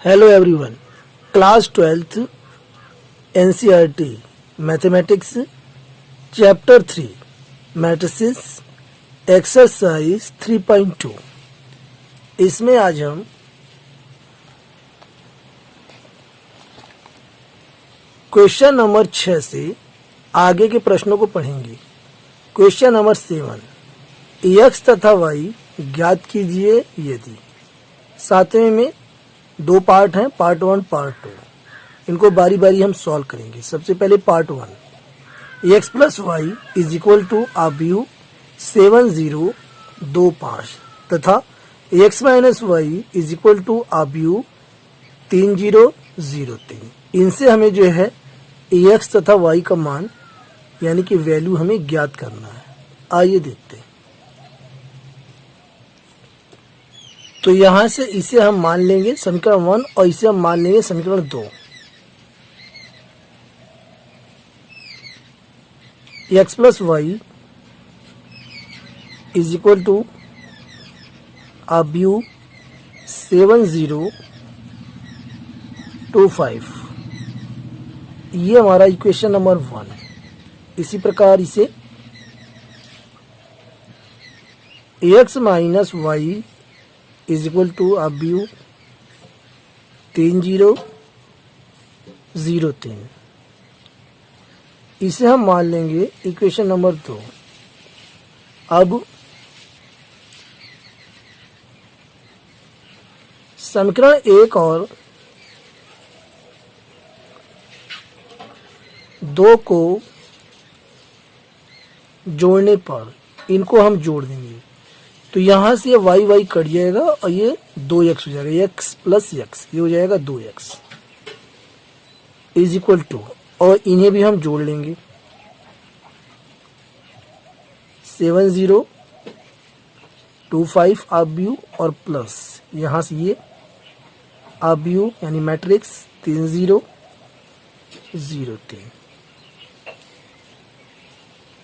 Hello everyone. Class 12th NCERT Mathematics Chapter 3 Matrices Exercise 3.2 इसमें आज हम क्वेश्चन नंबर 6 से आगे के प्रश्नों को पढ़ेंगे। क्वेश्चन नंबर 7 x तथा y ज्ञात कीजिए यदि। सातवें में दो पार्ट हैं, पार्ट 1 पार्ट 2। इनको बारी बारी हम सॉल्व करेंगे। सबसे पहले part 1 x plus y is equal to आब्यू 7025 तथा x minus y is equal to आब्यू 3003। इनसे हमें जो है x तथा y का मान यानी कि वैल्यू हमें ज्ञात करना है। आइए देखते हैं। तो यहां से इसे हम मान लेंगे समीकरण 1 और इसे हम मान लेंगे समीकरण 2। x plus y is equal to आब्यू 7025, ये हमारा इक्वेशन नंबर 1। इसी प्रकार इसे x minus y is equal to आब्यू 3003, इसे हम मान लेंगे इक्वेशन नंबर 2। अब समीकरण 1 और 2 को जोड़ने पर इनको हम जोड़ देंगे तो यहां से वाई वाई कट जाएगा और ये 2x हो जाएगा। x प्लस x ये हो जाएगा 2x इज इक्वल टू, और इन्हें भी हम जोड़ लेंगे 7025 आब्यू और प्लस यहां से ये आब्यू यानी मैट्रिक्स 3003।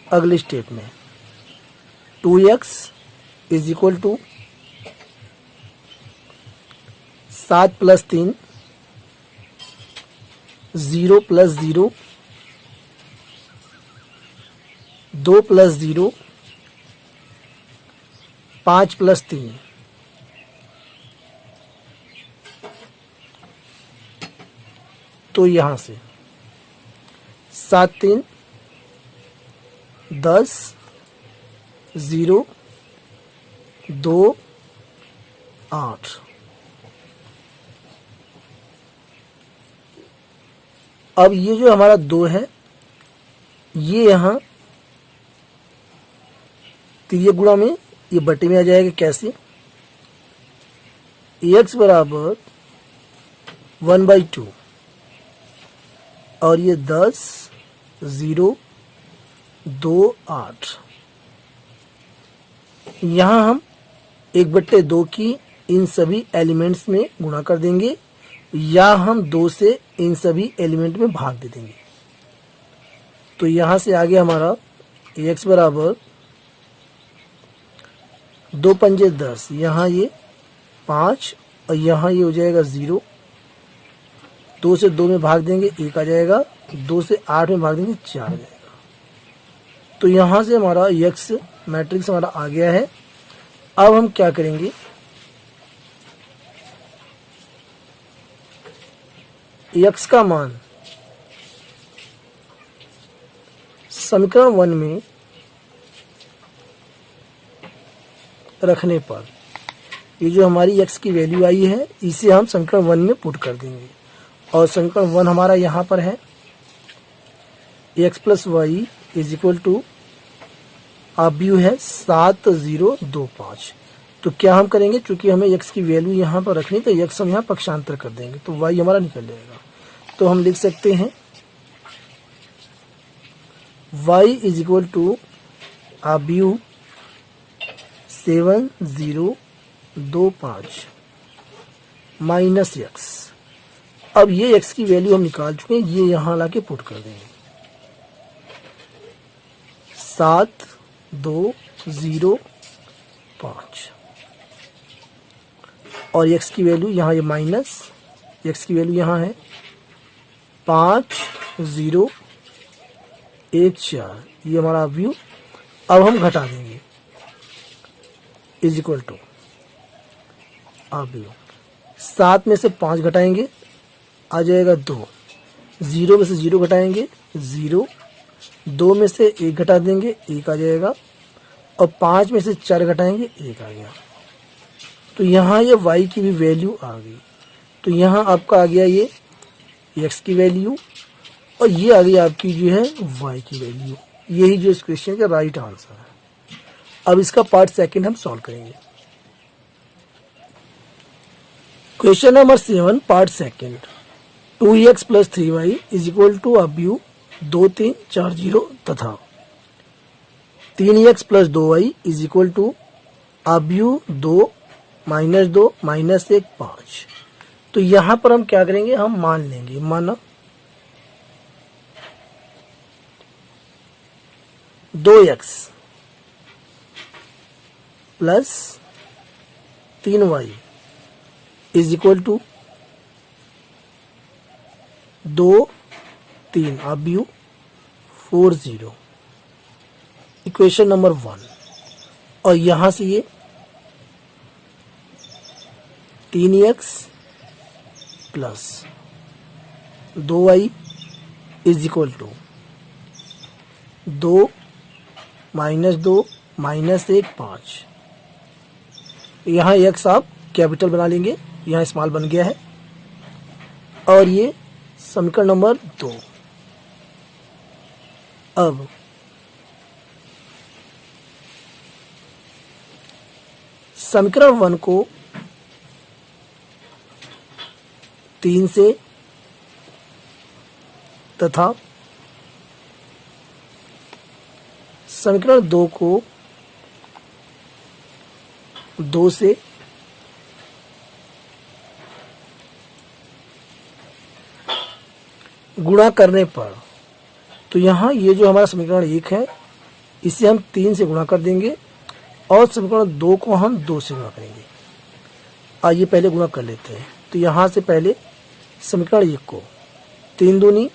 अगले स्टेप में 2x is equal to 7 plus 3 0 plus 0 2 plus 0 5 plus 3 तो यहां से 7 3 10 0 2 8। अब ये जो हमारा 2 है ये यहां तिर्यक गुणा में ये बटे में आ जाएगा। कैसे? x बराबर 1/2 और ये 10 0 2 8। यहां हम 1/2 की इन सभी एलिमेंट्स में गुणा कर देंगे या हम 2 से इन सभी एलिमेंट में भाग दे देंगे। तो यहां से आगे हमारा x बराबर 2 पंजे 10, यहाँ ये 5 और यहाँ ये हो जाएगा 0। 2 से 2 में भाग देंगे 1 आ जाएगा, 2 से 8 में भाग देंगे 4 आ जाएगा। तो यहाँ से हमारा x मैट्रिक्स हमारा आ गया है। अब हम क्या करेंगे, x का मान समीकरण 1 में रखने पर ये जो हमारी x की वैल्यू आई है इसे हम समीकरण 1 में पुट कर देंगे। और समीकरण 1 हमारा यहाँ पर है x plus y is equal to आब्यू है 7025। तो क्या हम करेंगे, चूंकि हमें x की वैल्यू यहाँ पर रखनी तो x हम यहाँ पक्षांतर कर देंगे तो y हमारा निकल जाएगा। तो हम लिख सकते हैं y इज इक्वल टू आब्यू 7025 माइनस x। अब ये x की वैल्यू हम निकाल चुके हैं, ये यहां लाके पुट कर देंगे 7205 और x की वैल्यू यहाँ ये माइनस एक्स की वैल्यू यहाँ है 5014, ये हमारा व्यू। अब हम घटा देंगे इज इक्वल टू अब व्यू 7 में से 5 घटाएंगे आ जाएगा 2, 0 में से 0 घटाएंगे 0, 2 में से 1 घटा देंगे 1 आ जाएगा, और 5 में से 4 घटाएंगे 1 आ गया। तो यहाँ ये y की भी वैल्यू आ गई। तो यहाँ आपका आ गया ये x की वैल्यू, और ये आ गई आपकी जो है y की वैल्यू। यही जो इस क्वेश्चन का राइट आंसर है। अब इसका पार्ट सेकंड हम सॉल्व करेंगे। Question number 7 part second, 2x plus 3y is equal to अब व्यू 2 3 4 0 तथा 3x plus 2y is equal to अब व्यू 2 माइनस 2 माइनस 1 5। तो यहां पर हम क्या करेंगे, हम मान लेंगे, माना 2x plus 3y is equal to 2 3 अब व्यू 4 0, इक्वेशन नंबर 1। और यहां से ये 3x plus 2y is equal to 2 minus 2 minus 1 5। यहाँ x आप कैपिटल बना लेंगे, यहाँ स्मॉल बन गया है। और ये समीकरण नंबर 2। अब समीकरण 1 को 3 से तथा समीकरण 2 को 2 से गुणा करने पर, तो यहाँ ये जो हमारा समीकरण 1 है इसे हम 3 से गुणा कर देंगे, और समीकरण 2 को हम 2 से गुणा करेंगे। आइए पहले गुणा कर लेते हैं। तो यहाँ से पहले समीकरण 1 को 3 दूनी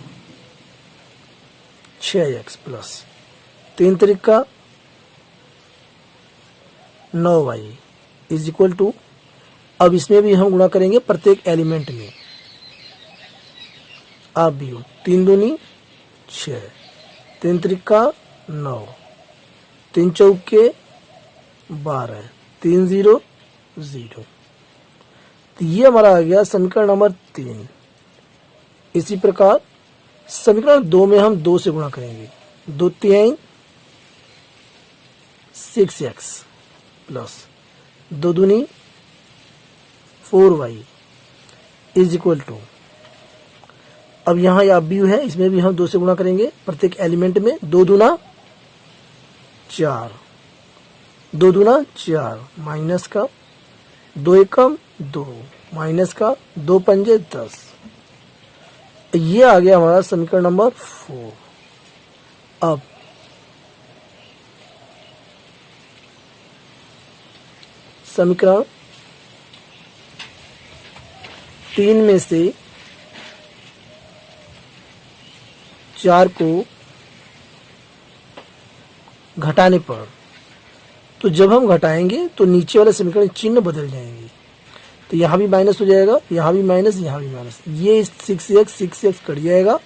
6x प्लस 3 त्रिका 9y इज इक्वल टू, अब इसमें भी हम गुणा करेंगे प्रत्येक एलिमेंट में। अब भी 3 दूनी 6, 3 त्रिका 9, 3 चौके 12, 3 0 0। तो ये हमारा आ गया समीकरण नंबर 3। इसी प्रकार समीकरण 2 में हम 2 से गुणा करेंगे, 2 3 6x प्लस 2 दूनी 4y इज इक्वल टू, अब यहाँ ये व्यू है, इसमें भी हम 2 से गुणा करेंगे प्रत्येक एलिमेंट में। 2 दूना 4, 2 दूना 4 माइनस का 2 एकम 2 माइनस का 2 पंजे 10। ये आ गया हमारा समीकरण नंबर 4। अब समीकरण 3 में से 4 को घटाने पर, तो जब हम घटाएंगे तो नीचे वाले समीकरण चिन्ह बदल जाएंगे। तो यहाँ भी माइनस हो जाएगा, यहाँ भी माइनस, यहाँ भी माइनस, ये 6x कट जाएगा,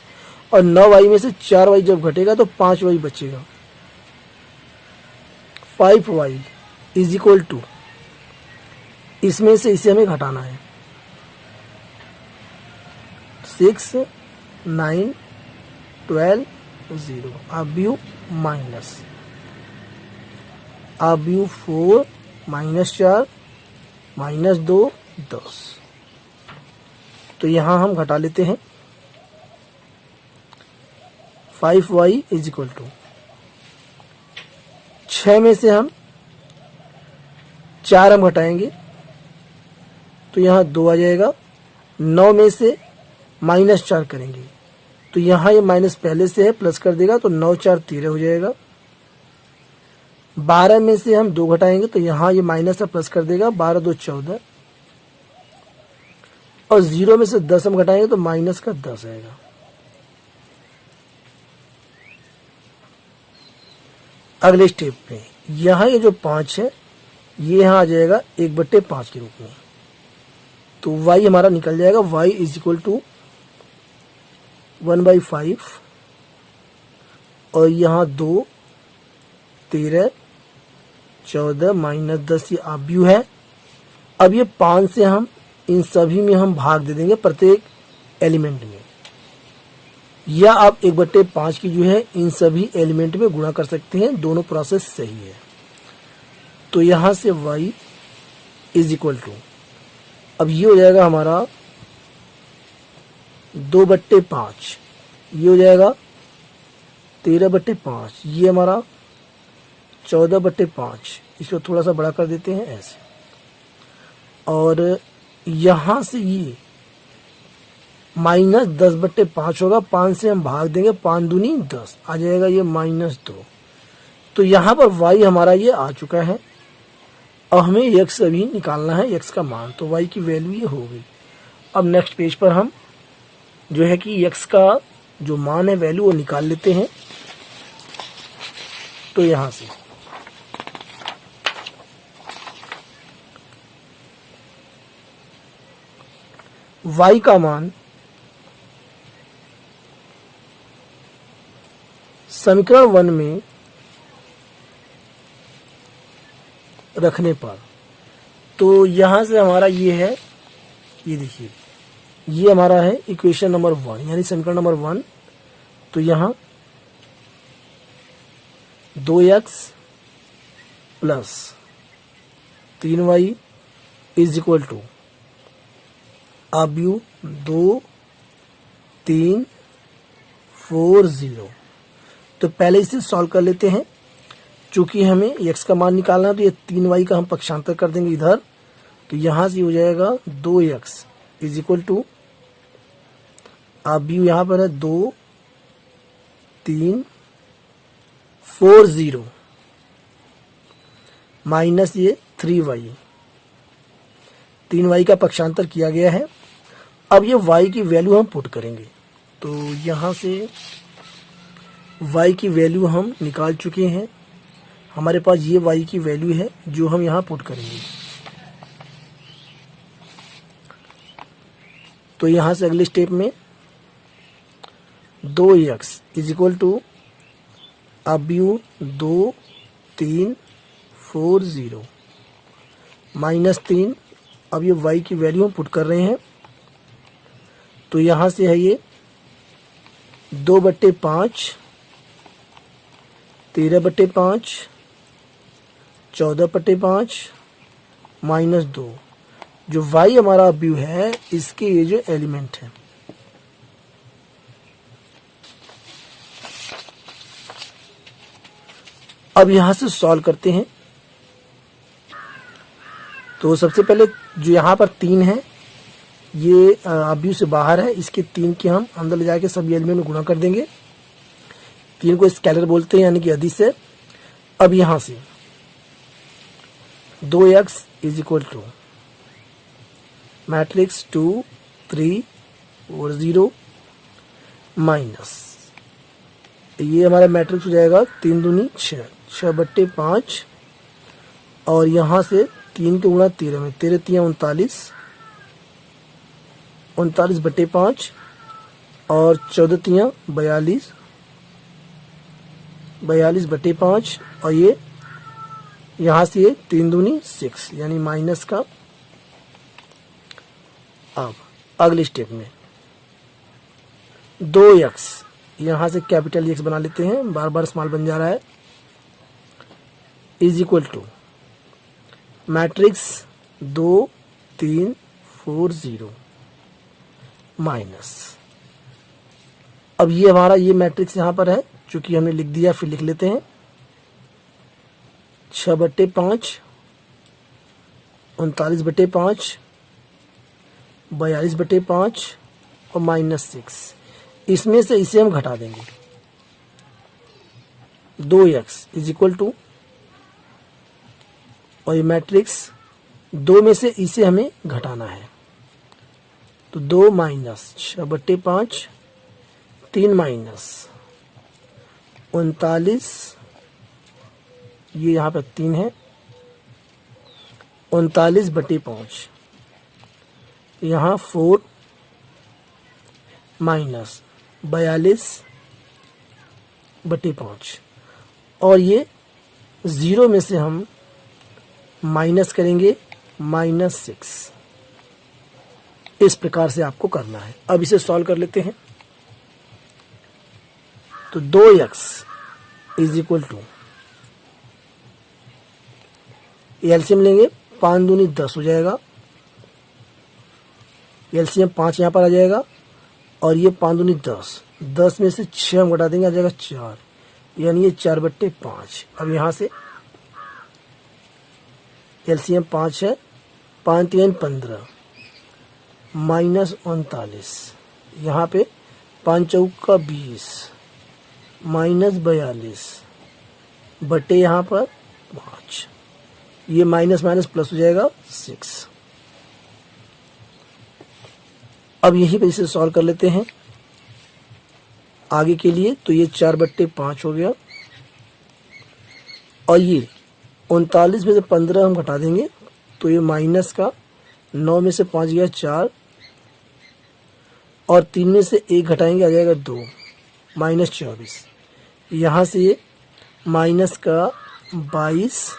और 9y में से 4y जब घटेगा तो 5y बचेगा। 5y इज इक्वल टू, इसमें से इसे हमें घटाना है, 6 9 12 0, अब यू माइनस, अब यू 4 माइनस 4 माइनस 2 10। तो यहां हम घटा लेते हैं, 5y इज इक्वल टू 6 में से हम 4 हम घटाएंगे तो यहाँ 2 आ जाएगा। 9 में से माइनस 4 करेंगे तो यहाँ ये माइनस पहले से है, प्लस कर देगा तो 9 4 13 हो जाएगा। 12 में से हम 2 घटाएंगे तो यहाँ ये माइनस से प्लस कर देगा, 12 2 14। और 0 में से 10 हम घटाएंगे तो माइनस का 10 आएगा। अगले स्टेप पे यहाँ ये जो 5 है ये यहाँ आ जाएगा 1/5 के रूप में, तो y हमारा निकल जाएगा y इज इक्वल टू 1/5 और यहाँ 2, 13, 14 माइनस 10 ये आब्यू है। अब ये 5 से हम इन सभी में हम भाग दे देंगे प्रत्येक एलिमेंट में, या आप 1/5 की जो है इन सभी एलिमेंट में गुणा कर सकते हैं, दोनों प्रोसेस सही है। तो यहां से y इज इक्वल टू, अब ये हो जाएगा हमारा 2/5, ये हो जाएगा 13/5, ये हमारा 14/5, इसको थोड़ा सा बड़ा कर देते हैं ऐसे, और यहां से ये माइनस 10/5 होगा, 5 से हम भाग देंगे, 5 दूनी 10 आ जाएगा, ये -2। तो यहाँ पर y हमारा ये आ चुका है। अब हमें x अभी निकालना है, x का मान, तो y की वैल्यू ये हो गई। अब नेक्स्ट पेज पर हम जो है कि x का जो मान है वैल्यू वो निकाल लेते हैं। तो यहाँ से y का मान समीकरण 1 में रखने पर, तो यहां से हमारा ये है, ये देखिए ये हमारा है इक्वेशन नंबर 1 यानी समीकरण नंबर 1। तो यहाँ 2x plus 3y is equal to आब्यू 2, 3, 4, 0। तो पहले इसे सॉल्व कर लेते हैं। चूंकि हमें x का मान निकालना है तो ये 3y का हम पक्षांतर कर देंगे इधर, तो यहां से हो जाएगा 2x इज इक्वल टू, आब्यू यहां पर है 2, 3, 4, 0 माइनस ये 3y, 3y का पक्षांतर किया गया है। अब ये y की वैल्यू हम पुट करेंगे, तो यहां से y की वैल्यू हम निकाल चुके हैं। हमारे पास ये y की वैल्यू है जो हम यहाँ पुट करेंगे। तो यहाँ से अगले स्टेप में 2x इज इक्वल टू आब्यू 2, 3, 4, 0 माइनस 3। अब ये y की वैल्यू हम पुट कर रहे हैं, तो यहाँ से है ये 2/5, 13/5, 14/5 माइनस 2, जो y हमारा व्यू है इसके ये जो एलिमेंट है। अब यहां से सॉल्व करते हैं। तो सबसे पहले जो यहाँ पर 3 है ये आब्यू से बाहर है, इसके 3 के हम अंदर ले जाके सभी एलिमेंट में गुणा कर देंगे। 3 को स्केलर बोलते हैं यानी कि अदिश है। अब यहां से 2x is equal to matrix 2, 3 और 0 माइनस ये हमारा मैट्रिक्स हो जाएगा 3 दूनी 6, 6/5 और यहाँ से 3 के गुणा 13 में 13 3 39, 39/5 और 14 3 42, 42/5 और ये यहाँ से ये 3 दूनी 6 यानी माइनस का। अब अगले स्टेप में 2x यहाँ से कैपिटल x बना लेते हैं, बार बार स्मॉल बन जा रहा है, is equal to matrix 2, 3, 4, 0 minus. अब ये हमारा ये मैट्रिक्स यहाँ पर है, चूंकि हमने लिख दिया फिर लिख लेते हैं 6/5, 39/5, 42/5 और -6। इसमें से इसे हम घटा देंगे। 2x इज इक्वल टू, और ये मैट्रिक्स 2 में से इसे हमें घटाना है तो 2 माइनस 6/5, 3 माइनस 39, ये यहाँ पर 3 है, 39/5, यहाँ 4 माइनस 42/5, और ये 0 में से हम माइनस करेंगे -6। इस प्रकार से आपको करना है। अब इसे सॉल्व कर लेते हैं। तो 2x is equal to, LCM लेंगे, 5 दूनी 10 हो जाएगा, एलसीएम 5 यहाँ पर आ जाएगा, और ये 5 दूनी 10, 10 में से 6 हम घटा देंगे, आ जाएगा 4, यानी ये 4/5। अब यहाँ से एलसीएम 5 है, 5 3 15 -39, यहाँ पे 5 चौका 20 -42 बटे यहाँ पर 5, ये माइनस माइनस प्लस हो जाएगा 6। अब यही पे इसे सॉल्व कर लेते हैं आगे के लिए। तो ये 4/5 हो गया, और ये 39 में से 15 हम घटा देंगे, तो ये माइनस का 9 में से 5 गया 4, और 3 में से 1 घटाएंगे, आ जाएगा 2, -24। यहाँ से ये माइनस का 22,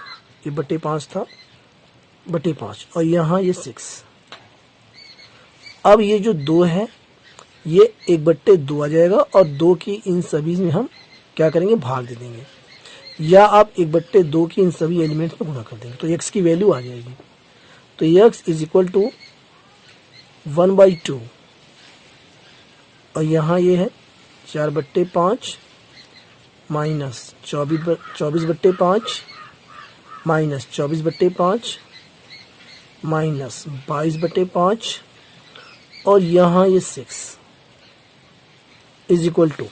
ये /5 था, /5, और यहाँ ये 6। अब ये जो 2 है ये 1/2 आ जाएगा, और 2 की इन सभी में हम क्या करेंगे, भाग दे देंगे, या आप 1/2 की इन सभी एलिमेंट्स में गुणा कर देंगे, तो x की वैल्यू आ जाएगी। तो x इज इक्वल टू 1/2, और यहाँ ये है 4/5 माइनस 24/5 माइनस 24/5 माइनस 22/5, और यहाँ ये 6 इज इक्वल टू,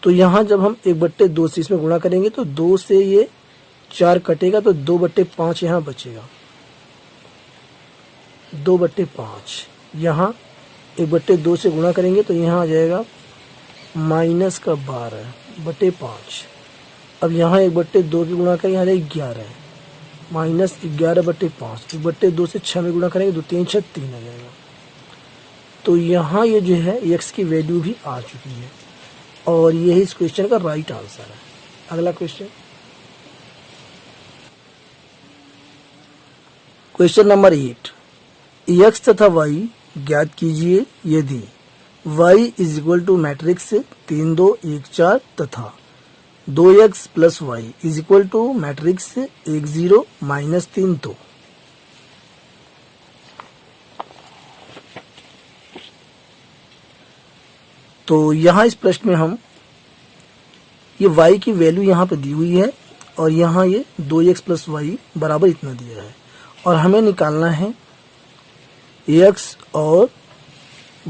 तो यहाँ जब हम 1/2 से इसमें गुणा करेंगे तो 2 से ये 4 कटेगा, तो 2/5 यहाँ बचेगा, 2/5। यहाँ 1/2 से गुणा करेंगे तो यहाँ आ जाएगा -12/5। अब यहाँ 1/2 की गुणा करेंगे, यहाँ 11 है, -11/5। 1/2 से 6 में गुणा करेंगे, 2 3 6 3 आ जाएगा। तो यहाँ ये जो है x की वैल्यू भी आ चुकी है, और यही इस क्वेश्चन का राइट आंसर है। अगला क्वेश्चन नंबर 8, x तथा y ज्ञात कीजिए यदि y is equal to matrix 3 2 1 4 तथा 2x plus y is equal to matrix 1 0 -3 2। तो यहाँ इस प्रश्न में हम ये y की वैल्यू यहाँ पे दी हुई है, और यहाँ ये 2x प्लस y बराबर इतना दिया है, और हमें निकालना है x और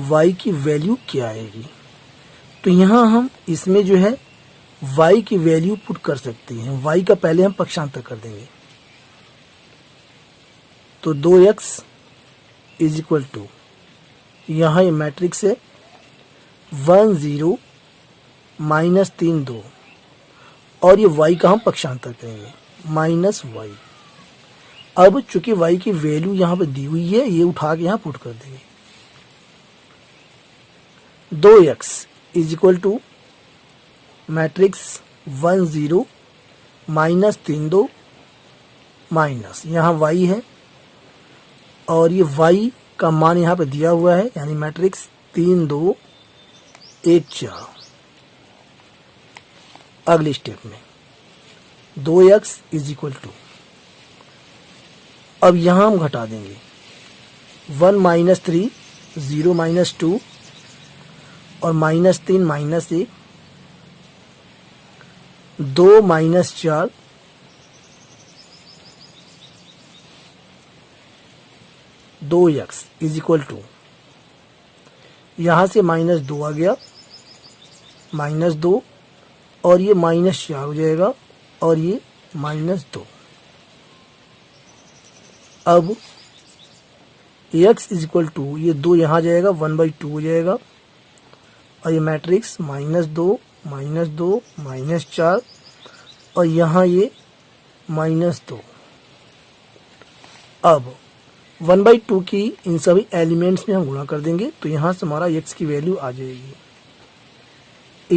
y की वैल्यू क्या आएगी। तो यहाँ हम इसमें जो है y की वैल्यू पुट कर सकते हैं। y का पहले हम पक्षांतर कर देंगे, तो 2x इज इक्वल टू, यहाँ ये मैट्रिक्स है 1 0 -3 2, और ये y का हम पक्षांतर करेंगे -y। अब चूंकि y की वैल्यू यहाँ पे दी हुई है, ये उठा के यहाँ पुट कर देंगे। 2x is equal to matrix 1 0 -3 2 minus, यहाँ y है, और ये y का मान यहाँ पे दिया हुआ है, यानी मैट्रिक्स 3 2 1 4। अगले स्टेप में 2x इज इक्वल टू, अब यहाँ हम घटा देंगे 1 -3 0 -2 और -3 -1 2 -4 2x इज इक्वल टू, यहाँ से -2 आ गया, -2, और ये -4 हो जाएगा, और ये -2। अब एक्स इज इक्वल टू, ये 2 यहाँ जाएगा, 1/2 हो जाएगा, और ये मैट्रिक्स -2 -2 -4, और यहाँ ये -2। अब 1/2 की इन सभी एलिमेंट्स में हम गुणा कर देंगे, तो यहाँ से हमारा x की वैल्यू आ जाएगी।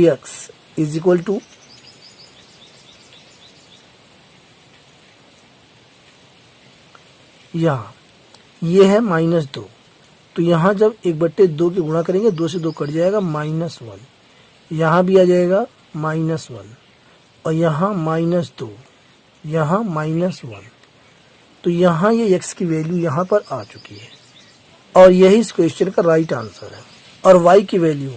x इज इक्वल टू यहाँ ये है -2, तो यहाँ जब 1/2 की गुणा करेंगे 2 से 2 कट जाएगा, -1, यहाँ भी आ जाएगा -1, और यहाँ -2, यहाँ -1, तो यहाँ ये x की वैल्यू यहाँ पर आ चुकी है, और यही इस क्वेश्चन का राइट आंसर है। और y की वैल्यू,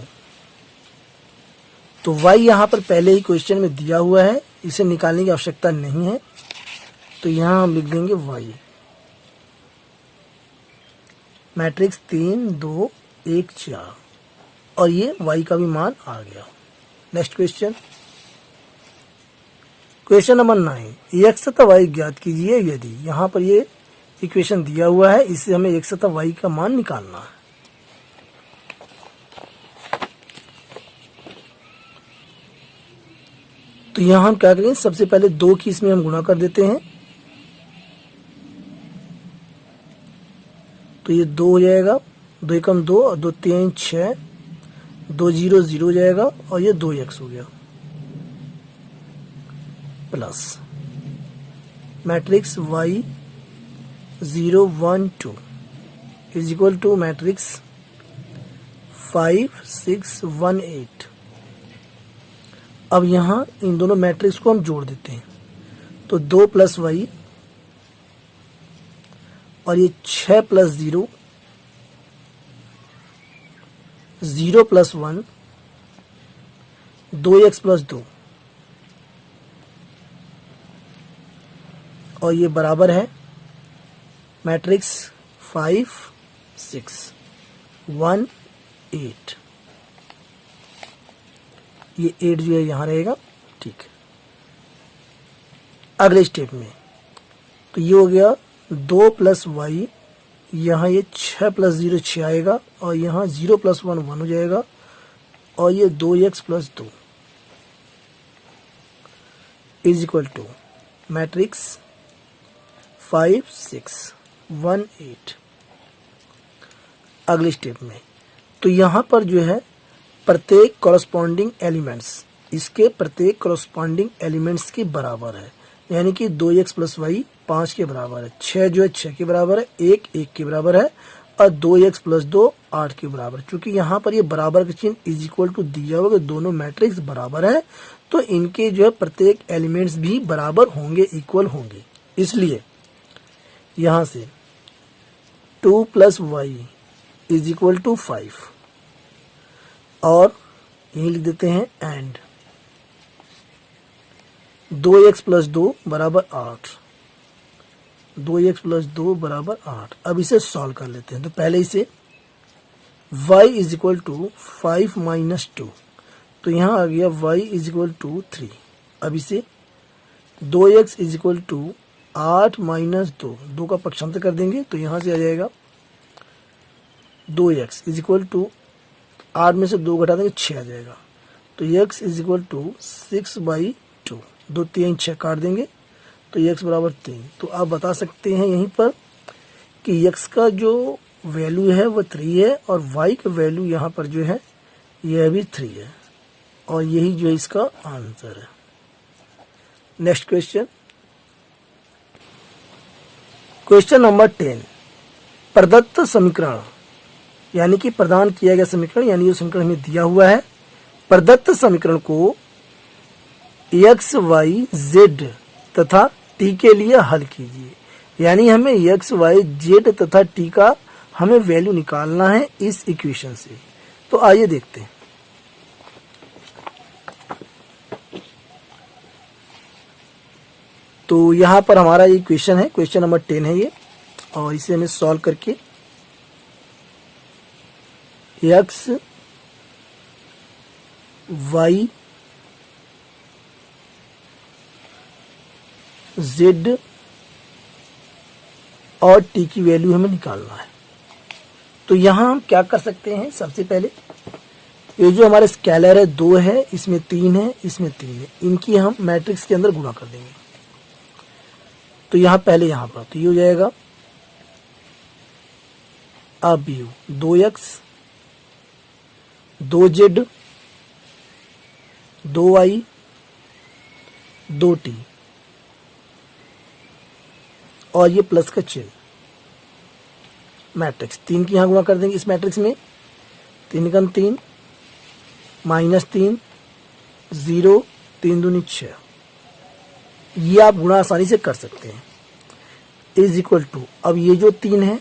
तो y यहाँ पर पहले ही क्वेश्चन में दिया हुआ है, इसे निकालने की आवश्यकता नहीं है, तो यहाँ हम लिख देंगे y, मैट्रिक्स 3 2 1 4, और ये y का भी मान आ गया। Next question, question number 9, x तथा y ज्ञात कीजिए यदि, यहाँ पर ये इक्वेशन दिया हुआ है, इससे हमें x तथा y का मान निकालना है। तो यहाँ हम क्या करेंगे, सबसे पहले 2 की इसमें हम गुणा कर देते हैं, तो ये 2 हो जाएगा, 2 एकम 2 और 2 3 6, 2 0 0 हो जाएगा, और ये 2x हो गया, plus matrix y 0 1 2 is equal to matrix 5 6 1 8। अब यहाँ इन दोनों मैट्रिक्स को हम जोड़ देते हैं, तो 2 + y, और ये 6 + 0, 0 + 1, 2x + 2, और ये बराबर है मैट्रिक्स 5 6 1 8, ये 8 जो है यहाँ रहेगा, ठीक है। अगले स्टेप में तो ये हो गया 2 + y, यहाँ ये 6 + 0 6 आएगा, और यहाँ 0 + 1 1 हो जाएगा, और ये 2x + 2 is equal to matrix 5 6 1 8। अगले स्टेप में तो यहाँ पर जो है प्रत्येक कॉरस्पॉन्डिंग एलिमेंट्स, इसके प्रत्येक कॉरस्पॉन्डिंग एलिमेंट्स के बराबर है, यानी कि 2x + y 5 के बराबर है, 6 जो है 6 के बराबर है, 1 1 के बराबर है, और 2x + 2 8 के बराबर। क्योंकि यहाँ पर ये बराबर का चिन्ह इज इक्वल टू दिया हुआ, दोनों मैट्रिक्स बराबर है, तो इनके जो है प्रत्येक एलिमेंट्स भी बराबर होंगे, इक्वल होंगे। इसलिए यहाँ से 2 + y इज इक्वल टू 5, और यही लिख देते हैं एंड 2x + 2 = 8, 2x + 2 = 8। अब इसे सॉल्व कर लेते हैं, तो पहले इसे y इज इक्वल टू 5 - 2, तो यहाँ आ गया y इज इक्वल टू 3। अब इसे 2x इज इक्वल टू 8 - 2, 2 का पक्षांतर कर देंगे, तो यहाँ से आ जाएगा 2x इज इक्वल टू 8 में से 2 घटा देंगे 6 आ जाएगा, तो x इज इक्वल टू 6/2, 2 3 6 काट देंगे, तो x = 3। तो आप बता सकते हैं यहीं पर कि x का जो वैल्यू है वो 3 है, और y का वैल्यू यहाँ पर जो है यह भी 3 है, और यही जो है इसका आंसर है। नेक्स्ट क्वेश्चन, क्वेश्चन नंबर 10, प्रदत्त समीकरण, यानी कि प्रदान किया गया समीकरण, यानी ये समीकरण हमें दिया हुआ है, प्रदत्त समीकरण को x y z तथा t के लिए हल कीजिए। यानी हमें x y z तथा t का हमें वैल्यू निकालना है इस इक्वेशन से। तो आइए देखते हैं। तो यहाँ पर हमारा ये क्वेश्चन है, क्वेश्चन नंबर 10 है ये, और इसे हमें सॉल्व करके x y z और t की वैल्यू हमें निकालना है। तो यहाँ हम क्या कर सकते हैं, सबसे पहले ये जो हमारे स्केलर है 2 है, इसमें 3 है, इसमें 3 है, इनकी हम मैट्रिक्स के अंदर गुणा कर देंगे। तो यहाँ पहले यहाँ पर तो ये हो जाएगा अब you 2x 2z 2y 2t और ये प्लस का चिन्ह मैट्रिक्स 3 की यहाँ गुणा कर देंगे। इस मैट्रिक्स में 3 कम 3 माइनस 3 0 3 दूनी 6, ये आप गुणा आसानी से कर सकते हैं। इज इक्वल टू अब ये जो 3 है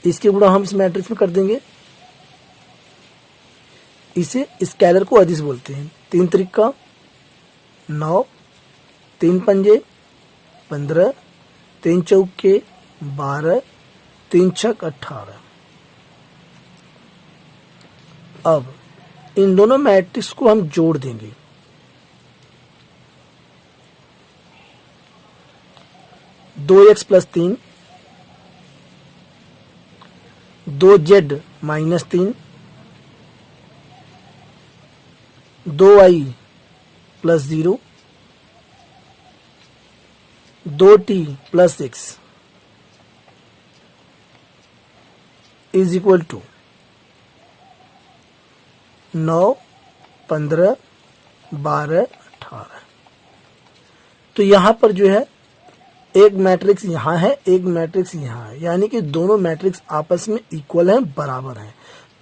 इसके गुणा हम इस मैट्रिक्स में कर देंगे। इसे स्केलर को अदिश बोलते हैं। 3 त्रिका 9 3 पंजे 15 3 चौके 12 3 छक 18। अब इन दोनों मैट्रिक्स को हम जोड़ देंगे। दो x plus 3 2z minus 3 2y plus 0 2t plus 6 is equal to 9 15 12 18। तो यहां पर जो है एक मैट्रिक्स यहाँ है, एक मैट्रिक्स यहाँ है, यानी कि दोनों मैट्रिक्स आपस में इक्वल हैं, बराबर हैं।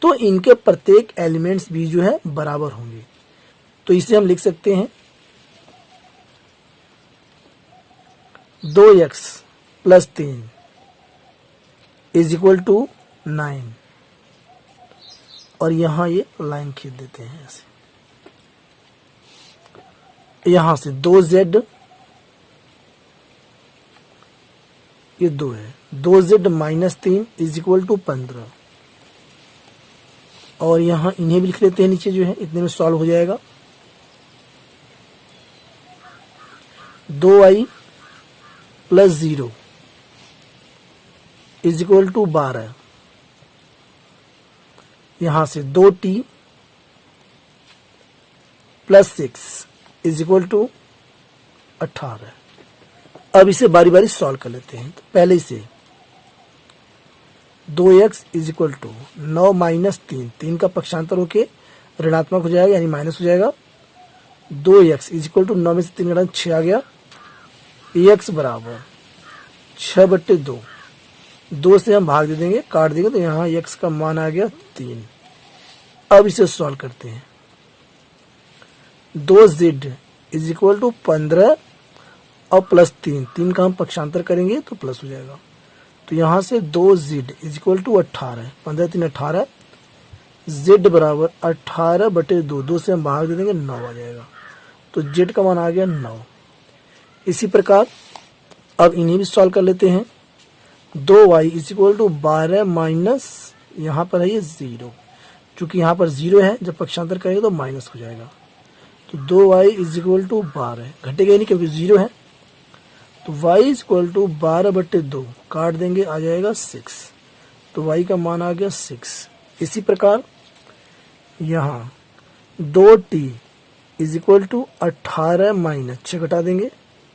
तो इनके प्रत्येक एलिमेंट्स भी जो है बराबर होंगे। तो इसे हम लिख सकते हैं 2x plus 3 is equal to 9 और यहां ये लाइन खींच देते हैं ऐसे। यहां से 2z ये 2 है, 2z minus 3 is equal to 15 और यहां इन्हें भी लिख लेते हैं नीचे जो है, इतने में सॉल्व हो जाएगा। 2y plus 0 is equal to 12, यहां से 2t plus 6 is equal to 18। अब इसे बारी बारी सॉल्व कर लेते हैं। तो पहले इसे 2x is equal to 9 minus 3, 3 का पक्षांतर होके ऋणात्मक हो जाएगा यानी माइनस हो जाएगा। 2x इज इक्वल टू 9 में से 3 घटा 6 आ गया। x बराबर 6/2, 2 से हम भाग दे देंगे, काट देंगे, तो यहाँ x का मान आ गया 3। अब इसे सॉल्व करते हैं। 2z इज इक्वल टू 15 और प्लस 3, 3 का हम पक्षांतर करेंगे तो प्लस हो जाएगा। तो यहां से 2z is equal to 18, 15 3 18, z बराबर 18/2, 2 से हम भाग दे देंगे 9 आ जाएगा। तो z का मान आ गया 9। इसी प्रकार अब इन्हें भी सॉल्व कर लेते हैं। 2y is equal to 12 minus यहाँ पर है ये 0, चूंकि यहाँ पर 0 है, जब पक्षांतर करेंगे तो माइनस हो जाएगा। तो 2y इज इक्वल टू 12 घटेगा नहीं क्योंकि 0 है। तो y इज इक्वल टू 12/2, काट देंगे आ जाएगा 6। तो y का मान आ गया 6। इसी प्रकार यहाँ 2t is equal to 18 minus 6 घटा देंगे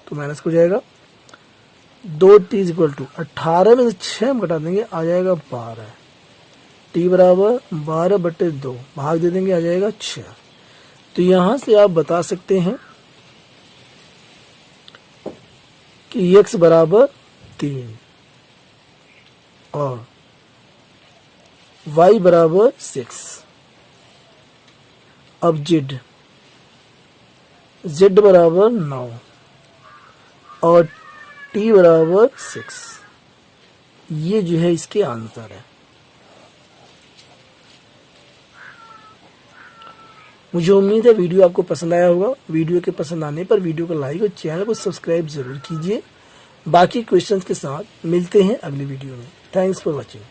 तो माइनस हो जाएगा। 2t इज इक्वल टू 18 में से 6 हम घटा देंगे आ जाएगा 12। t बराबर 12/2, भाग दे देंगे आ जाएगा 6। तो यहां से आप बता सकते हैं कि x बराबर 3 और y बराबर 6। अब z बराबर 9 और t बराबर 6, ये जो है इसके आंसर है। मुझे उम्मीद है वीडियो आपको पसंद आया होगा। वीडियो के पसंद आने पर वीडियो को लाइक और चैनल को सब्सक्राइब जरूर कीजिए। बाकी क्वेश्चंस के साथ मिलते हैं अगली वीडियो में। Thanks for watching.